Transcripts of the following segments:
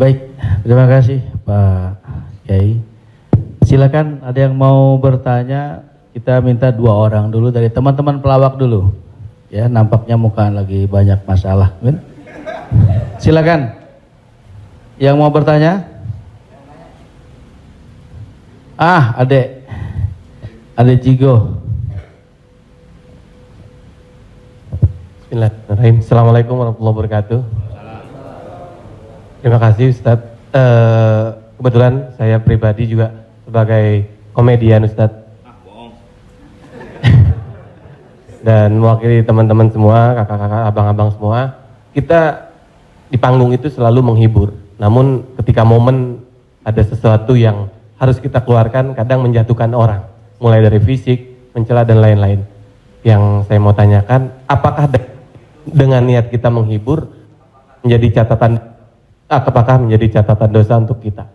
Baik, terima kasih Pak Kiai. Silakan ada yang mau bertanya, kita minta 2 orang dulu dari teman-teman pelawak dulu. Ya, nampaknya muka lagi banyak masalah. Silakan. Yang mau bertanya? Adek Jigo. Bismillahirrahmanirrahim. Assalamualaikum warahmatullahi wabarakatuh. Terima kasih Ustadz. Kebetulan saya pribadi juga sebagai komedian Ustadz. Dan mewakili teman-teman semua, kakak-kakak, abang-abang semua. Kita di panggung itu selalu menghibur. Namun ketika momen ada sesuatu yang harus kita keluarkan, kadang menjatuhkan orang. Mulai dari fisik, mencela dan lain-lain. Yang saya mau tanyakan, apakah dengan niat kita menghibur menjadi catatan, apakah menjadi catatan dosa untuk kita?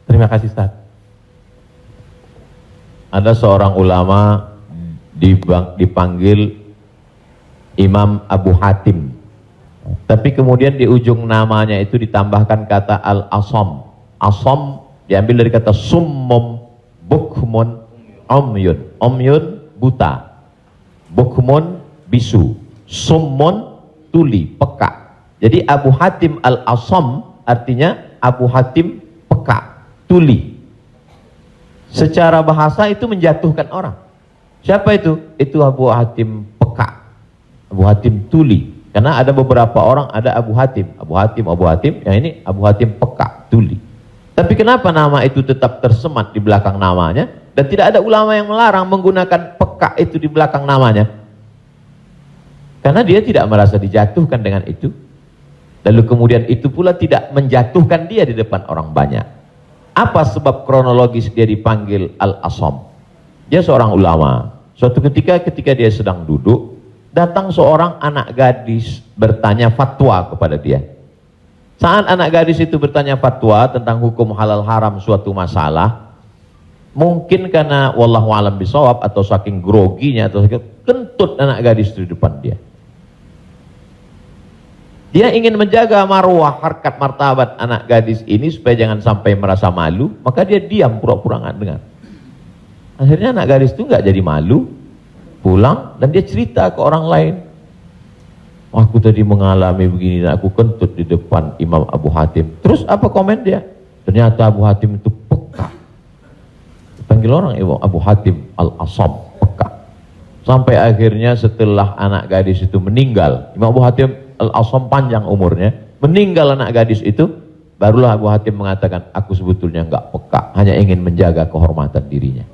Terima kasih Ustaz. Ada seorang ulama dipanggil Imam Abu Hatim, tapi kemudian di ujung namanya itu ditambahkan kata Al-Asam. Asam diambil dari kata summum, bukmun, omyun. Omyun buta, bukmun bisu, summun tuli, peka. Jadi Abu Hatim Al-Asam artinya Abu Hatim peka, tuli. Secara bahasa itu menjatuhkan orang. Siapa itu? Itu Abu Hatim peka, Abu Hatim tuli. Karena ada beberapa orang, ada Abu Hatim, yang ini Abu Hatim peka, tuli. Tapi kenapa nama itu tetap tersemat di belakang namanya? Dan tidak ada ulama yang melarang menggunakan peka itu di belakang namanya. Karena dia tidak merasa dijatuhkan dengan itu. Lalu kemudian itu pula tidak menjatuhkan dia di depan orang banyak. Apa sebab kronologis dia dipanggil Al-Asam? Dia seorang ulama. Suatu ketika dia sedang duduk, datang seorang anak gadis bertanya fatwa kepada dia. Saat anak gadis itu bertanya fatwa tentang hukum halal haram suatu masalah, mungkin karena wallahu alam bisawab atau saking groginya atau kentut anak gadis itu di depan dia. Dia ingin menjaga marwah, harkat, martabat anak gadis ini supaya jangan sampai merasa malu, maka dia diam, pura-pura nggak dengar. Akhirnya anak gadis itu nggak jadi malu, pulang dan dia cerita ke orang lain. Aku tadi mengalami begini dan aku kentut di depan Imam Abu Hatim. Terus apa komen dia? Ternyata Abu Hatim itu peka. Panggil orang Imam Abu Hatim Al-Asam, peka. Sampai akhirnya setelah anak gadis itu meninggal, Imam Abu Hatim Al-Asam panjang umurnya, meninggal anak gadis itu, barulah Abu Hatim mengatakan, aku sebetulnya nggak peka, hanya ingin menjaga kehormatan dirinya.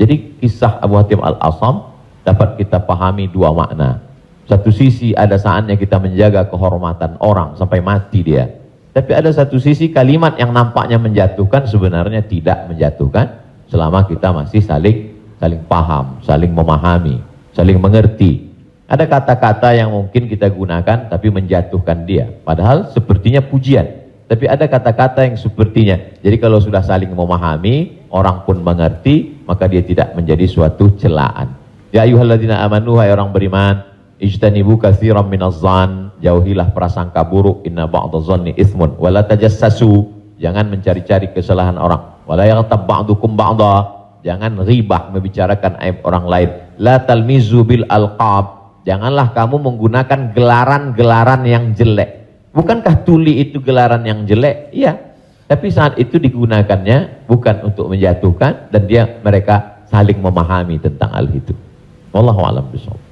Jadi kisah Abu Hatim Al-Asam dapat kita pahami 2 makna. Satu sisi ada saatnya kita menjaga kehormatan orang sampai mati dia. Tapi ada satu sisi kalimat yang nampaknya menjatuhkan sebenarnya tidak menjatuhkan selama kita masih saling paham, saling memahami, saling mengerti. Ada kata-kata yang mungkin kita gunakan tapi menjatuhkan dia. Padahal sepertinya pujian. Tapi ada kata-kata yang sepertinya. Jadi kalau sudah saling memahami, orang pun mengerti, maka dia tidak menjadi suatu celaan. Ya ayyuhalladzina amanu, hai orang beriman, ijtanibu katsiran minadh-dhann, jauhilah prasangka buruk, inna ba'dadh-dhanni itsmun, wala tajassasu, jangan mencari-cari kesalahan orang. Wala yaghtab ba'dukum ba'dha, jangan ribah membicarakan aib orang lain. La talmizu bil alqab, janganlah kamu menggunakan gelaran-gelaran yang jelek. Bukankah tuli itu gelaran yang jelek? Iya. Tapi saat itu digunakannya bukan untuk menjatuhkan dan mereka saling memahami tentang hal itu. Wallahu a'lam bishawab.